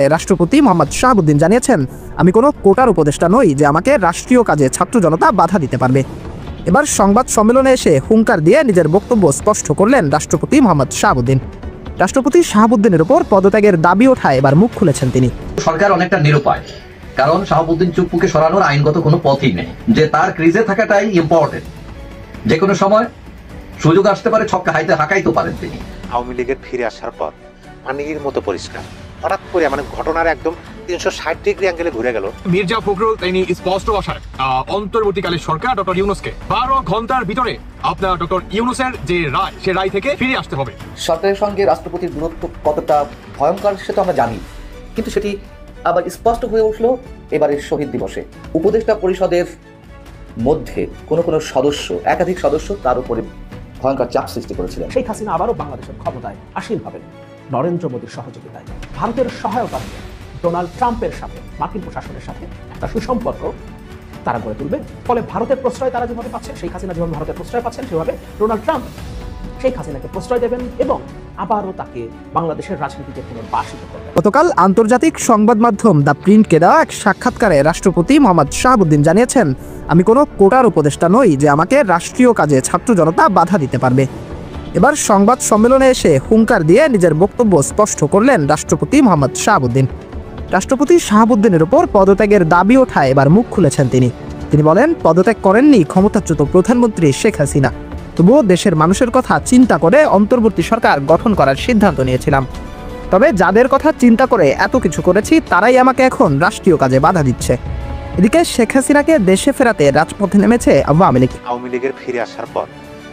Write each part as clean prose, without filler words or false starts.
রাষ্ট্রপতি মোহাম্মদ শাহাবুদ্দিন জানিয়েছেন, আমি কোনো কোটার উপদেষ্টা নই যে আমাকে রাষ্ট্রীয় কাজে ছাত্র জনতা বাধা দিতে পারবে। এবার সংবাদ সম্মেলনে এসে হুঙ্কার দিয়ে নিজের বক্তব্য স্পষ্ট করলেন রাষ্ট্রপতি মোহাম্মদ শাহাবুদ্দিন। রাষ্ট্রপতি শাহাবুদ্দিনের উপর পদত্যাগের দাবি ওঠায় এবার মুখ খুলেছেন তিনি। সরকার অনেকটা নিরুপায়, কারণ শাহাবুদ্দিন চুপ্পুকে সরানোর আইনগত কোনো পথই নেই, যে তার ক্রিজে থাকাটাই ইম্পর্টেন্ট। যে কোনো সময় সুযোগ আসতে পারে, ছক্কা হাঁকাইতে পারেন তিনি। আওয়ামী লীগের ফিরে আসার পর পানির মতো পরিষ্কার, হঠাৎ করে ঘটনার একদম 360 ডিগ্রি অ্যাঙ্গেলে ঘুরে গেল। মির্জা ফখরুল তিনি স্পষ্ট ভাষায় অন্তর্বর্তীকালীন সরকার ডক্টর ইউনূসকে 12 ঘন্টার ভিতরে আপনার ডক্টর ইউনূসের যে রায়, সে রায় থেকে ফিরে আসতে হবে। সরকারের সঙ্গে রাষ্ট্রপতির দূরত্ব কতটা ভয়ঙ্কর সেটা আমরা জানি, কিন্তু সেটি আবার স্পষ্ট হয়ে উঠলো এবারের শহীদ দিবসে। উপদেষ্টা পরিষদের মধ্যে কোনো সদস্য, একাধিক সদস্য তার উপরে ভয়ঙ্কর চাপ সৃষ্টি করেছিলেন। শেখ হাসিনা আবারও বাংলাদেশের ক্ষমতায় আসীন হবেন নরেন্দ্র মোদীর সহযোগিতায়। ভারতের সহায়তা ডোনাল্ড ট্রাম্পের সাথে, মার্কিন প্রশাসনের সাথে একটা সুসম্পর্ক তারা গড়ে তুলবে। ফলে ভারতের প্রশ্রয় তারা যেভাবে পাচ্ছেন, শেখ হাসিনা যেভাবে ভারতের প্রশ্রয় পাচ্ছেন, সেভাবে ডোনাল্ড ট্রাম্প শেখ হাসিনাকে প্রশ্রয় দেবেন এবং আবারও তাকে বাংলাদেশের রাজনীতিতে পুনর্বাসিত করবেন। গতকাল আন্তর্জাতিক সংবাদ মাধ্যম দ্য প্রিন্টকে দেওয়া এক সাক্ষাৎকারে রাষ্ট্রপতি মোহাম্মদ শাহাবুদ্দিন জানিয়েছেন, আমি কোনো কোটার উপদেষ্টা নই যে আমাকে রাষ্ট্রীয় কাজে ছাত্র জনতা বাধা দিতে পারবে। এবার সংবাদ সম্মেলনে এসে হুঙ্কার দিয়ে নিজের বক্তব্য স্পষ্ট করলেন রাষ্ট্রপতি মোহাম্মদ শাহাবুদ্দিন। রাষ্ট্রপতি শাহাবুদ্দিনের উপর পদত্যাগের দাবি ওঠায় এবার মুখ খুলেছেন তিনি বলেন, পদত্যাগ করেননি ক্ষমতাচ্যুত প্রধানমন্ত্রী শেখ হাসিনা, তবুও দেশের মানুষের কথা চিন্তা করে অন্তর্বর্তী সরকার গঠন করার সিদ্ধান্ত নিয়েছিলাম। তবে যাদের কথা চিন্তা করে এত কিছু করেছি, তারাই আমাকে এখন রাষ্ট্রীয় কাজে বাধা দিচ্ছে। এদিকে শেখ হাসিনাকে দেশে ফেরাতে রাজপথে নেমেছে আওয়ামী লীগ। আওয়ামী লীগের ফিরে আসার পর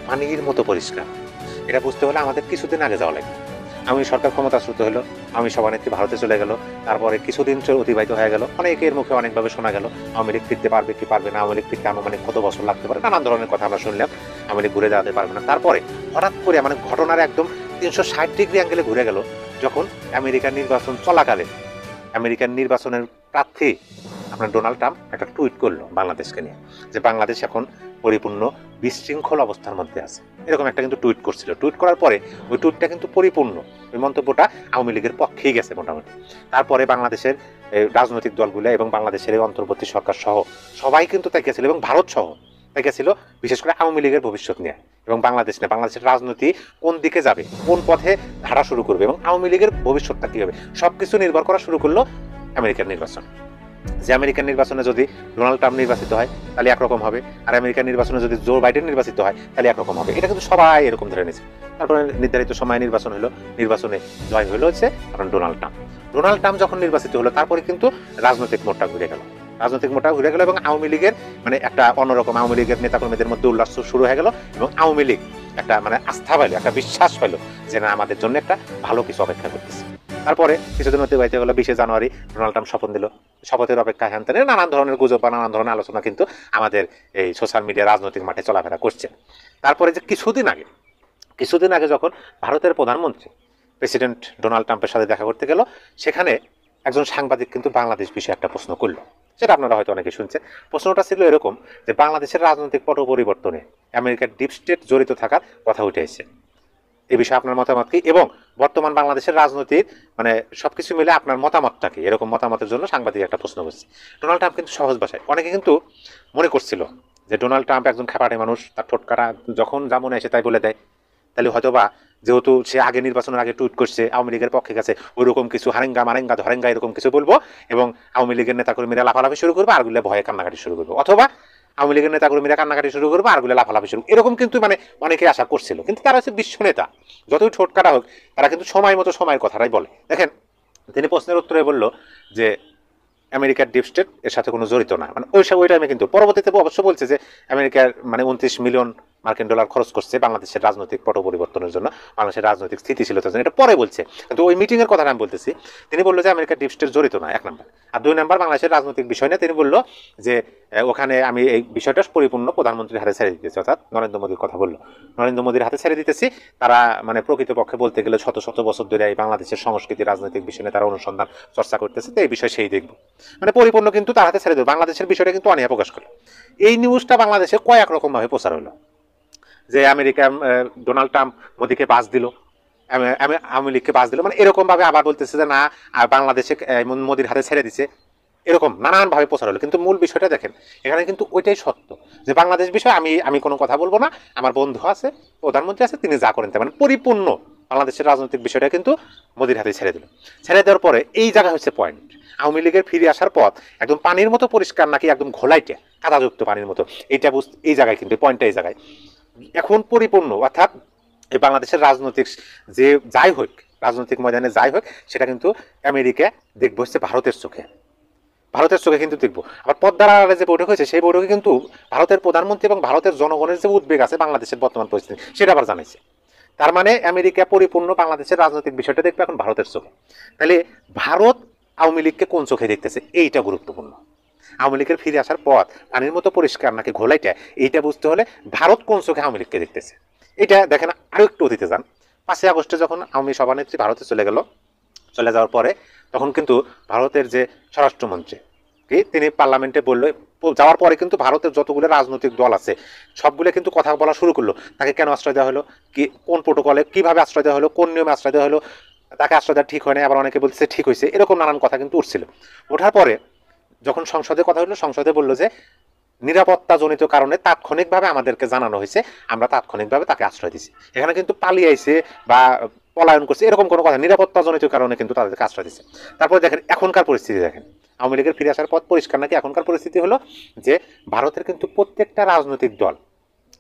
পানির মতো পরিষ্কার, এটা বুঝতে হলে আমাদের কিছুদিন আগে যাওয়া লাগবে। আমি সরকার ক্ষমতাচ্যুত হলো, আমি সভানেত্রী ভারতে চলে গেল, তারপরে কিছুদিন অতিবাহিত হয়ে গেল, অনেকের মুখে অনেকভাবে শোনা গেল আওয়ামী লীগ ফিরতে পারবে কি পারবে না, আওয়ামী লীগ ফিরতে আনুমানিক কত বছর লাগতে পারে, নানান ধরনের কথা আমরা শুনলাম। আওয়ামী লীগ ঘুরে দাঁড়াতে পারবে না। তারপরে হঠাৎ করে ঘটনার একদম 360 ডিগ্রি অ্যাঙ্গেলে ঘুরে গেল, যখন আমেরিকার নির্বাচন চলাকালে আমেরিকার নির্বাচনের প্রার্থী আপনার ডোনাল্ড ট্রাম্প একটা টুইট করলো বাংলাদেশকে নিয়ে, যে বাংলাদেশ এখন পরিপূর্ণ বিশৃঙ্খল অবস্থার মধ্যে আছে, এরকম একটা কিন্তু টুইট করছিল। টুইট করার পরে ওই টুইটটা কিন্তু পরিপূর্ণ, ওই মন্তব্যটা আওয়ামী লীগের পক্ষেই গেছে মোটামুটি। তারপরে বাংলাদেশের রাজনৈতিক দলগুলো এবং বাংলাদেশের অন্তর্বর্তী সরকার সহ সবাই কিন্তু তাকিয়েছিল, এবং ভারত সহ তাকিয়েছিল বিশেষ করে আওয়ামী লীগের ভবিষ্যৎ নিয়ে, এবং বাংলাদেশ নিয়ে, বাংলাদেশের রাজনীতি কোন দিকে যাবে, কোন পথে ধারা শুরু করবে, এবং আওয়ামী লীগের ভবিষ্যৎটা কী হবে, সবকিছু নির্ভর করা শুরু করলো আমেরিকার নির্বাচন। যে আমেরিকান নির্বাচনে যদি ডোনাল্ড ট্রাম্প নির্বাচিত হয় তাহলে একরকম হবে, আর আমেরিকান নির্বাচনে যদি জো বাইডেন নির্বাচিত হয় তাহলে একরকম হবে। এটা কিন্তু সবাই এরকম ধরে নিয়েছে। তারপরে নির্ধারিত সময় নির্বাচন হলো, নির্বাচনে জয় হলো হচ্ছে কারণ ডোনাল্ড ট্রাম্প যখন নির্বাচিত হলো, তারপরে কিন্তু রাজনৈতিক মোড়টা ঘুরে গেল, এবং আওয়ামী লীগের একটা অন্যরকম, আওয়ামী লীগের নেতাকর্মীদের মধ্যে উল্লাস শুরু হয়ে গেল, এবং আওয়ামী লীগ একটা আস্থা পাইল, একটা বিশ্বাস পাইল যে না, আমাদের জন্য একটা ভালো কিছু অপেক্ষা করতেছে। তারপরে কিছুদিন অতিবাহিত হলো, 20 জানুয়ারি ডোনাল্ড ট্রাম্প শপথ দিল। শপথের অপেক্ষায় হ্যান নানান ধরনের গুজব বা নানান ধরনের আলোচনা কিন্তু আমাদের এই সোশ্যাল মিডিয়া রাজনৈতিক মাঠে চলাফেরা করছে। তারপরে যে কিছুদিন আগে যখন ভারতের প্রধানমন্ত্রী প্রেসিডেন্ট ডোনাল্ড ট্রাম্পের সাথে দেখা করতে গেল, সেখানে একজন সাংবাদিক কিন্তু বাংলাদেশ বিষয়ে একটা প্রশ্ন করলো, সেটা আপনারা হয়তো অনেকে শুনছেন। প্রশ্নটা ছিল এরকম যে বাংলাদেশের রাজনৈতিক পট পরিবর্তনে আমেরিকার ডিপ স্টেট জড়িত থাকার কথা উঠে এসেছে, এ বিষয়ে আপনার মতামত কি, এবং বর্তমান বাংলাদেশের রাজনৈতিক সবকিছু মিলে আপনার মতামতটা কি, এরকম মতামতের জন্য সাংবাদিক একটা প্রশ্ন করছে। ডোনাল্ড ট্রাম্প কিন্তু সহজ ভাষায়, অনেকে কিন্তু মনে করছিল যে ডোনাল্ড ট্রাম্প একজন খ্যাপাটে মানুষ, তার ঠোঁটকাটা যখন যা মনে আসে তাই বলে দেয়, তাহলে হয়তোবা যেহেতু সে আগে নির্বাচনের আগে টুইট করছে আওয়ামী লীগের পক্ষে গেছে, ওইরকম কিছু হারেঙ্গা মারেঙ্গা ধরেঙ্গা এরকম কিছু বলবো, এবং আওয়ামী লীগের নেতাকর্মীরা লাফালাফি শুরু করবে, আরগুলো ভয়ে কান্নাকাটি শুরু করবে, অথবা আওয়ামী লীগের নেতাকর্মীরা কান্নাকাটি শুরু করবে, আরগুলো লাফালাফি শুরু, এরকম কিন্তু অনেকে আশা করছিল। কিন্তু তারা হচ্ছে বিশ্ব নেতা, যতই ঠোঁট কাটা হোক তারা কিন্তু সময় মতো সময়ের কথাটাই বলে। দেখেন, তিনি প্রশ্নের উত্তরে বলল যে আমেরিকার ডিপ স্টেট এর সাথে কোনো জড়িত না, ওই টাইমে কিন্তু পরবর্তীতে অবশ্য বলছে যে আমেরিকার 29 মিলিয়ন মার্কিন ডলার খরচ করছে বাংলাদেশের রাজনৈতিক পট পরিবর্তনের জন্য, বাংলাদেশের রাজনৈতিক স্থিতিশীলতার জন্য, এটা পরে বলছে। কিন্তু ওই মিটিং এর কথা আমি বলতেছি, তিনি বললো যে আমেরিকার ডিপ স্টেট জড়িত না, 1 নম্বর। আর 2 নম্বর, বাংলাদেশের রাজনৈতিক বিষয় নিয়ে তিনি বললো যে ওখানে আমি এই বিষয়টা পরিপূর্ণ প্রধানমন্ত্রীর হাতে ছেড়ে দিতেছি, অর্থাৎ নরেন্দ্র মোদীর কথা বললো, নরেন্দ্র মোদীর হাতে ছেড়ে দিতেছি। তারা প্রকৃতপক্ষে বলতে গেলে শত শত বছর ধরে এই বাংলাদেশের সংস্কৃতি রাজনৈতিক বিষয় নিয়ে তারা অনুসন্ধান চর্চা করতেছে, তো এই বিষয় সেই দেখবো, পরিপূর্ণ কিন্তু তার হাতে ছেড়ে দেবো। বাংলাদেশের বিষয়টা কিন্তু অনীহা প্রকাশ করে। এই নিউজটা বাংলাদেশে কয়েক রকম ভাবে প্রচার হলো, যে আমেরিকা ডোনাল্ড ট্রাম্প মোদীকে বাস দিল, আমি আওয়ামী লীগকে বাস দিল, মানে এরকম ভাবে আবার বলতেছে যে না বাংলাদেশে মোদির হাতে ছেড়ে দিছে, এরকম নানান ভাবে প্রচার হলো। কিন্তু মূল বিষয়টা দেখেন, এখানে কিন্তু ওইটাই সত্য যে বাংলাদেশ বিষয়ে আমি কোনো কথা বলবো না, আমার বন্ধু আছে, প্রধানমন্ত্রী আছে, তিনি যা করেন তাই, মানে পরিপূর্ণ বাংলাদেশের রাজনৈতিক বিষয়টা কিন্তু মোদির হাতে ছেড়ে দিল। ছেড়ে দেওয়ার পরে এই জায়গা হচ্ছে পয়েন্ট, আওয়ামী লীগের ফিরে আসার পথ একদম পানির মতো পরিষ্কার নাকি একদম ঘোলাইটে কাদাযুক্ত পানির মতো, এইটা এই জায়গায় কিন্তু পয়েন্টটা এই জায়গায় এখন পরিপূর্ণ। অর্থাৎ এই বাংলাদেশের রাজনৈতিক যে যাই হোক, রাজনৈতিক ময়দানে যাই হোক, সেটা কিন্তু আমেরিকা দেখবো হচ্ছে ভারতের চোখে, ভারতের চোখে কিন্তু দেখবো। আবার পদ্মার আড়ালে যে বৈঠক হয়েছে সেই বৈঠকে কিন্তু ভারতের প্রধানমন্ত্রী এবং ভারতের জনগণের যে উদ্বেগ আছে বাংলাদেশের বর্তমান পরিস্থিতি, সেটা আবার জানাইছে। তার মানে আমেরিকা পরিপূর্ণ বাংলাদেশের রাজনৈতিক বিষয়টা দেখবে এখন ভারতের চোখে। তাহলে ভারত আওয়ামী লীগকে কোন চোখে দেখতেছে, এইটা গুরুত্বপূর্ণ। আওয়ামী লীগের ফিরে আসার পথ পানির মতো পরিষ্কার নাকি ঘোলাইটা, এইটা বুঝতে হলে ভারত কোন চোখে আওয়ামী লীগকে দেখতেছে। এটা দেখেন, আরো একটু অতীতে যান। 5ই আগস্টে যখন আওয়ামী সভানেত্রী ভারতে চলে গেল, চলে যাওয়ার পরে তখন কিন্তু ভারতের যে স্বরাষ্ট্রমন্ত্রী তিনি পার্লামেন্টে বললো, যাওয়ার পরে কিন্তু ভারতের যতগুলো রাজনৈতিক দল আছে সবগুলো কিন্তু কথা বলা শুরু করলো, তাকে কেন আশ্রয় দেওয়া হলো, কি কোন প্রোটোকলে কিভাবে আশ্রয় দেওয়া হলো, কোন নিয়মে আশ্রয় দেওয়া হলো, তাকে আশ্রয় দেওয়া ঠিক হয় না, আবার অনেকে বলছে ঠিক হয়েছে, এরকম নানান কথা কিন্তু উঠছিল। ওঠার পরে যখন সংসদে কথা হলো, সংসদে বললো যে নিরাপত্তাজনিত কারণে তাৎক্ষণিকভাবে আমাদেরকে জানানো হয়েছে, আমরা তাৎক্ষণিকভাবে তাকে আশ্রয় দিছি। এখানে কিন্তু পালিয়ে আইছে বা পলায়ন করছে এরকম কোনো কথা, নিরাপত্তাজনিত কারণে কিন্তু তাদেরকে আশ্রয় দিচ্ছে। তারপরে দেখেন এখনকার পরিস্থিতি, দেখেন আওয়ামী লীগের ফিরে আসার পথ পরিষ্কার নাকি এখনকার পরিস্থিতি হলো যে ভারতের কিন্তু প্রত্যেকটা রাজনৈতিক দল,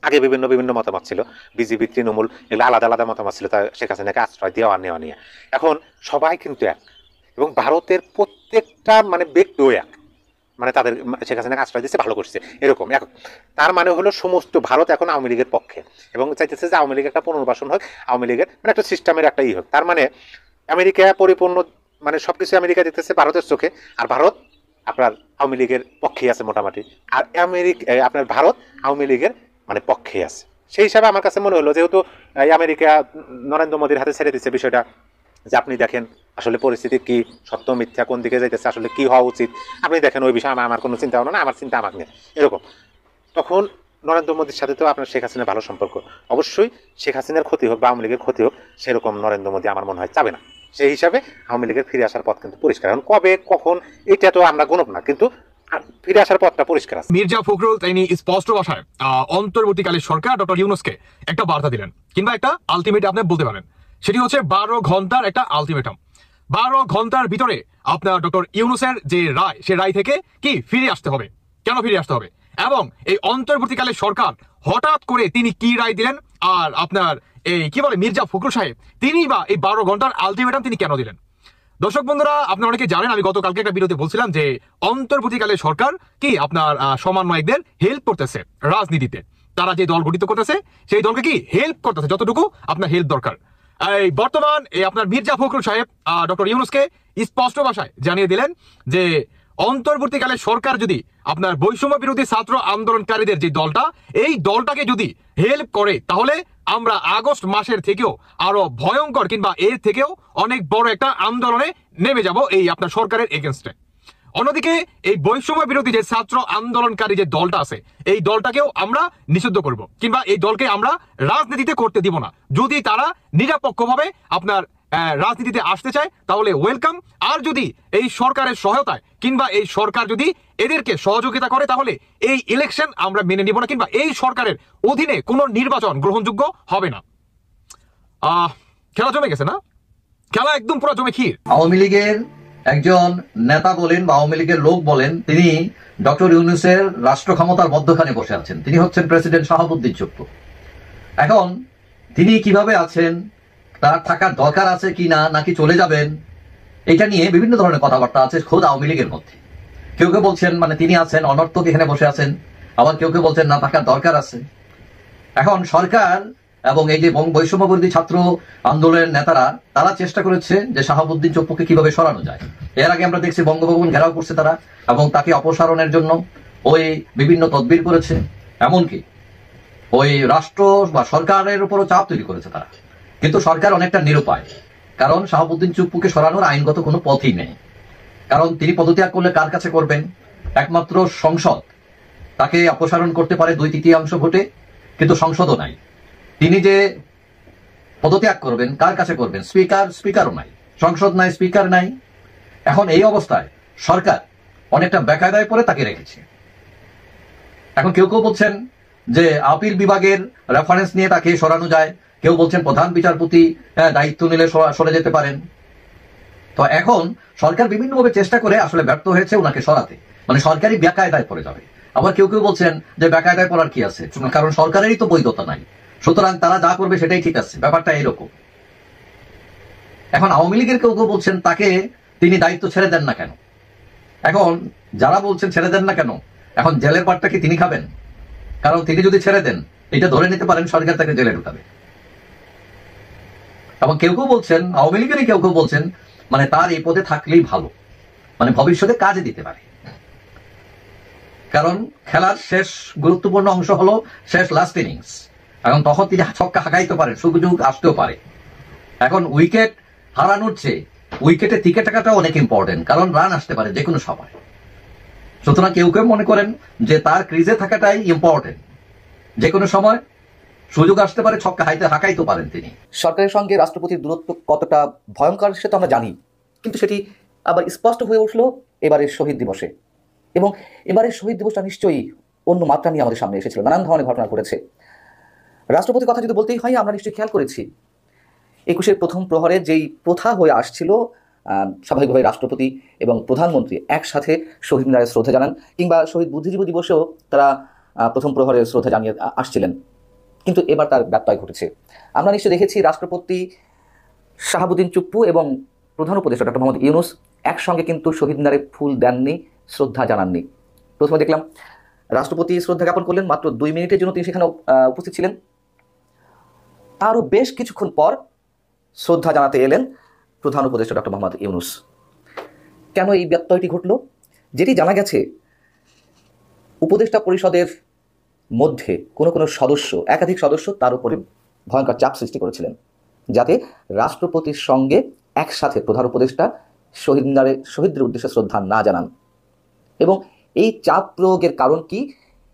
আগে বিভিন্ন বিভিন্ন মতামত ছিল, বিজেপি তৃণমূল এগুলো আলাদা আলাদা মতামত ছিল তার শেখ হাসিনাকে আশ্রয় দেওয়া নেওয়া নিয়ে, এখন সবাই কিন্তু এক, এবং ভারতের প্রত্যেকটা মানে ব্যক্তিও এক, মানে তাদের শেখ হাসিনাকে আশ্রয় দিচ্ছে, ভালো করছে এরকম এক। তার মানে হলো সমস্ত ভারত এখন আওয়ামী লীগের পক্ষে এবং চাইতেছে যে আওয়ামী লীগের একটা পুনর্বাসন হোক, আওয়ামী লীগের মানে একটা সিস্টেমের একটা হোক। তার মানে আমেরিকা পরিপূর্ণ মানে সবকিছু আমেরিকা দেখতেছে ভারতের চোখে, আর ভারত আপনার আওয়ামী লীগের পক্ষেই আছে মোটামুটি, আর আপনার ভারত আওয়ামী লীগের মানে পক্ষেই আছে। সেই হিসাবে আমার কাছে মনে হলো যেহেতু আমেরিকা নরেন্দ্র মোদীর হাতে ছেড়ে দিচ্ছে বিষয়টা, যে আপনি দেখেন আসলে পরিস্থিতি কি, সত্য মিথ্যা কোন দিকে যাইতেছে, আসলে কি হওয়া উচিত আপনি দেখেন, ওই বিষয়ে আমার কোনো চিন্তা ভাবনা না, আমার চিন্তা আমাকে নিয়ে এরকম। তখন নরেন্দ্র মোদীর সাথে তো আপনার শেখ হাসিনার ভালো সম্পর্ক, অবশ্যই শেখ হাসিনার ক্ষতি হোক বা আওয়ামী লীগের ক্ষতি হোক সেরকম নরেন্দ্র মোদী আমার মনে হয় চাবে না। সেই হিসাবে আওয়ামী লীগের ফিরে আসার পথ কিন্তু পরিষ্কার। এখন কবে কখন এটা তো আমরা গণব না, কিন্তু ফিরে আসার পথটা পরিষ্কার আছে। মির্জা ফখরুল তিনি স্পষ্ট ভাষায় অন্তর্বর্তীকালীন সরকার ডক্টর ইউনূসকে একটা বার্তা দিলেন, কিংবা একটা আলটিমেট আপনি বলতে পারেন। সেটি হচ্ছে 12 ঘন্টার একটা আলটিমেটাম। 12 ঘন্টার ভিতরে আপনার ডক্টর ইউনূসের যে রায়, সে রায় থেকে কি ফিরে আসতে হবে, কেন ফিরে আসতে হবে, এবং এই অন্তর্বর্তীকালীন সরকার হঠাৎ করে তিনি কি রায় দিলেন, আর আপনার এই কি বলে মির্জা ফখরুল সাহেব তিনি বা এই 12 ঘন্টার আলটিমেটাম তিনি কেন দিলেন। দর্শক বন্ধুরা, আপনারা অনেকে জানেন, আমি গতকালকে একটা ভিডিওতে বলছিলাম যে অন্তর্বর্তীকালে সরকার কি আপনার সমন্বয়কদের হেল্প করতেছে রাজনীতিতে, তারা যে দল গঠিত করতেছে সেই দলকে কি হেল্প করতেছে যতটুকু আপনার হেল্প দরকার। এই বর্তমান এই আপনার মির্জা ফখরুল সাহেব ডক্টর ইউনূসকে স্পষ্ট ভাষায় জানিয়ে দিলেন যে অন্তর্বর্তীকালে সরকার যদি আপনার বৈষম্য বিরোধী ছাত্র আন্দোলনকারীদের যে দলটা, এই দলটাকে যদি হেল্প করে তাহলে আমরা আগস্ট মাসের থেকেও আরো ভয়ঙ্কর কিংবা এর থেকেও অনেক বড় একটা আন্দোলনে নেমে যাব এই আপনার সরকারের এগেনস্টে। অন্যদিকে এই বৈষম্য বিরোধী যে ছাত্র আন্দোলনকারী যে দলটা আছে, এই দলটাকেও আমরা নিষিদ্ধ করব, কিংবা এই দলকে আমরা রাজনীতিতে করতে দিব না। যদি তারা নিরপেক্ষভাবে আপনার রাজনীতিতে আসতে চায় তাহলে ওয়েলকাম, আর যদি এই সরকারের সহায়তায় কিংবা এই সরকার যদি এদেরকে সহযোগিতা করে তাহলে এই ইলেকশন আমরা মেনে নিব না, কিংবা এই সরকারের অধীনে কোনো নির্বাচন গ্রহণযোগ্য হবে না। খেলা জমে গেছে না, খেলা একদম পুরো জমে ক্ষীর। আওয়ামী লীগের একজন নেতা বলেন বা আওয়ামী লীগের লোক বলেন, তিনি ডক্টর ইউনূসের রাষ্ট্র ক্ষমতার মধ্যখানে বসে আছেন। তিনি হচ্ছেন প্রেসিডেন্ট শাহাবুদ্দিন চুপ্পু। এখন তিনি কিভাবে আছেন, তার থাকার দরকার আছে কি না, নাকি চলে যাবেন, এটা নিয়ে বিভিন্ন ধরনের কথাবার্তা আছে খোদ আওয়ামী লীগের মধ্যে। কেউ কেউ বলছেন মানে তিনি আছেন অনর্থক এখানে বসে আছেন, আবার কেউ কেউ বলছেন না, থাকার দরকার আছে। এখন সরকার এবং এই যে বৈষম্য বিরোধী ছাত্র আন্দোলনের নেতারা তারা চেষ্টা করেছে যে শাহাবুদ্দিন চুপ্পুকে কিভাবে সরানো যায়। এর আগে আমরা দেখছি বঙ্গভবন ঘেরাও করছে তারা, এবং তাকে অপসারণের জন্য ওই বিভিন্ন তদবির করেছে, এমনকি ওই রাষ্ট্র বা সরকারের উপরও চাপ তৈরি করেছে তারা। কিন্তু সরকার অনেকটা নিরুপায়, কারণ শাহাবুদ্দিন চুপ্পুকে সরানোর আইনগত কোনো পথই নেই। কারণ তিনি পদত্যাগ করলে কার কাছে করবেন, একমাত্র সংসদ তাকে অপসারণ করতে পারে 2/3 ভোটে, কিন্তু সংসদও নাই। তিনি যে পদত্যাগ করবেন, কার কাছে করবেন? স্পিকারও নাই, সংসদ নাই, স্পিকার নাই। এখন এই অবস্থায় সরকার অনেকটা বেকায়দায় পড়ে তাকে রেখেছে। এখন কেউ কেউ বলছেন যে আপিল বিভাগের রেফারেন্স নিয়ে তাকে সরানো যায়, কেউ বলছেন প্রধান বিচারপতি দায়িত্ব নিলে সরে যেতে পারেন। তো এখন সরকার বিভিন্নভাবে চেষ্টা করে আসলে ব্যর্থ হয়েছে ওনাকে সরাতে, মানে সরকারি বেকায়দায় পড়ে যাবে। আবার কেউ কেউ বলছেন যে বেকায়দায় পড়ার কি আছে, কারণ সরকারেরই তো বৈধতা নাই, সুতরাং তারা যা করবে সেটাই ঠিক আছে, ব্যাপারটা এরকম। এখন আওয়ামী লীগের কেউ কেউ বলছেন তাকে তিনি দায়িত্ব ছেড়ে দেন না কেন। এখন যারা বলছেন ছেড়ে দেন না কেন, এখন জেলের পাটটা কি তিনি খাবেন? কারণ তিনি যদি ছেড়ে দেন, এটা ধরে নিতে পারেন সরকার তাকে জেলে ঢুকাবে। এবং কেউ কেউ বলছেন, আওয়ামী লীগেরই কেউ কেউ বলছেন, মানে তার এই পদে থাকলেই ভালো, মানে ভবিষ্যতে কাজে দিতে পারে। কারণ খেলার শেষ গুরুত্বপূর্ণ অংশ হলো শেষ লাস্ট ইনিংস। এখন তখন তিনি ছক্কা হাঁকাইতে পারেন, সুযোগ আসতেও পারে। এখন উইকেট হারানোর চেয়ে উইকেটে টিকে থাকাটা অনেক ইম্পর্টেন্ট, কারণ রান আসতে পারে যে কোনো সময়। সুতরাং কেউ কেউ মনে করেন যে তার ক্রিজে থাকাটাই ইম্পর্টেন্ট, যে কোনো সময় সুযোগ আসতে পারে, ছক্কা হাঁকাইতে পারেন তিনি। সরকারের সঙ্গে রাষ্ট্রপতির দূরত্ব কতটা ভয়ঙ্কর সে তো আমরা জানি, কিন্তু সেটি আবার স্পষ্ট হয়ে উঠলো এবারের শহীদ দিবসে। এবং এবারের শহীদ দিবসটা নিশ্চয়ই অন্য মাত্রা নিয়ে আমাদের সামনে এসেছিল, নানান ধরনের ঘটনা ঘটেছে। রাষ্ট্রপতির কথা যদি বলতেই হয়, আমরা নিশ্চয়ই খেয়াল করেছি 21-এর প্রথম প্রহরে যেই প্রথা হয়ে আসছিল, স্বাভাবিকভাবে রাষ্ট্রপতি এবং প্রধানমন্ত্রী একসাথে শহীদ মিনারে শ্রদ্ধা জানান, কিংবা শহীদ বুদ্ধিজীবী দিবসেও তারা প্রথম প্রহরে শ্রদ্ধা জানিয়ে আসছিলেন। কিন্তু এবার তার ব্যত্যয় ঘটেছে। আমরা নিশ্চয়ই দেখেছি রাষ্ট্রপতি শাহাবুদ্দিন চুপ্পু এবং প্রধান উপদেষ্টা ডক্টর মোহাম্মদ ইউনূস একসঙ্গে কিন্তু শহীদ মিনারে ফুল দেননি, শ্রদ্ধা জানাননি। প্রথমে দেখলাম রাষ্ট্রপতি শ্রদ্ধা জ্ঞাপন করলেন, মাত্র 2 মিনিটের জন্য তিনি সেখানে উপস্থিত ছিলেন। তারও বেশ কিছুক্ষণ পর শ্রদ্ধা জানাতে এলেন প্রধান উপদেষ্টা ডক্টর মোহাম্মদ ইউনূস। কেন এই ব্যত্যয়টি ঘটল? যেটি জানা গেছে, উপদেষ্টা পরিষদের মধ্যে কোনো সদস্য, একাধিক সদস্য তার উপরে ভয়ঙ্কর চাপ সৃষ্টি করেছিলেন, যাতে রাষ্ট্রপতির সঙ্গে একসাথে প্রধান উপদেষ্টা শহীদ মিনারে শহীদদের উদ্দেশ্যে শ্রদ্ধা না জানান। এবং এই চাপ প্রয়োগের কারণ কি,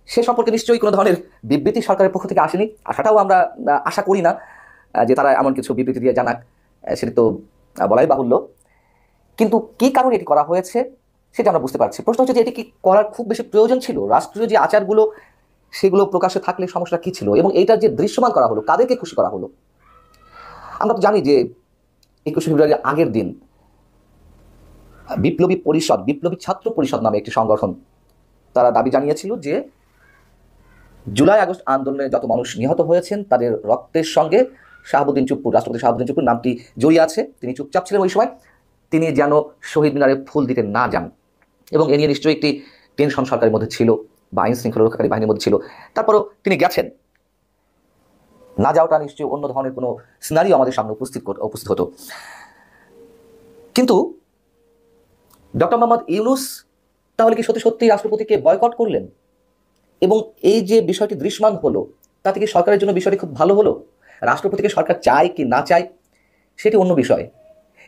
সে সম্পর্কে নিশ্চয়ই কোনো ধরনের বিবৃতি সরকারের পক্ষ থেকে আসেনি, আশাটাও আমরা আশা করি না যে তারা এমন কিছু বিবৃতি দিয়ে জানাক, সেটি তো বলাই বাহুল্য। কিন্তু কী কারণে এটি করা হয়েছে সেটা আমরা বুঝতে পারছি। প্রশ্ন হচ্ছে যে এটি কি করার খুব বেশি প্রয়োজন ছিল? রাষ্ট্রীয় যে আচারগুলো সেগুলো প্রকাশ্যে থাকলে সমস্যা কী ছিল? এবং এইটা যে দৃশ্যমান করা হলো, কাদেরকে খুশি করা হলো? আমরা তো জানি যে 21শে ফেব্রুয়ারির আগের দিন বিপ্লবী পরিষদ, বিপ্লবী ছাত্র পরিষদ নামে একটি সংগঠন, তারা দাবি জানিয়েছিল যে জুলাই আগস্ট আন্দোলনে যত মানুষ নিহত হয়েছেন তাদের রক্তের সঙ্গে শাহাবুদ্দিন চুপ্পু, রাষ্ট্রপতি শাহাবুদ্দিন চুপ্পুর নামটি জড়িয়ে আছে। তিনি চুপচাপ ছিলেন ওই সময়, তিনি যেন শহীদ মিনারে ফুল দিতে না যান। এবং এ নিয়ে নিশ্চয়ই একটি টেনশন সরকারের মধ্যে ছিল বা আইন শৃঙ্খলা রক্ষাকারী বাহিনীর মধ্যে ছিল। তারপরও তিনি গেছেন, না যাওয়াটা নিশ্চয়ই অন্য ধরনের কোনো সিনারিও আমাদের সামনে উপস্থিত হতো। কিন্তু ডক্টর মোহাম্মদ ইউনূস তাহলে কি সত্যি সত্যি রাষ্ট্রপতিকে বয়কট করলেন? এবং এই যে বিষয়টি দৃশ্যমান হলো, তাতে কি সরকারের জন্য বিষয়টি খুব ভালো হলো? রাষ্ট্রপতিকে সরকার চায় কি না চায় সেটি অন্য বিষয়।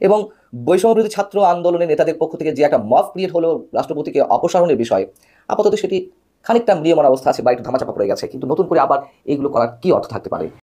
এবং বৈষম্যবিরোধী ছাত্র আন্দোলনের নেতাদের পক্ষ থেকে যে একটা মব ক্রিয়েট হলো রাষ্ট্রপতিকে অপসারণের বিষয়ে, আপাতত সেটি খানিকটা ম্রিয়মাণ অবস্থা আছে বা একটু ধামাচাপা পড়ে গেছে। কিন্তু নতুন করে আবার এইগুলো করার কি অর্থ থাকতে পারে?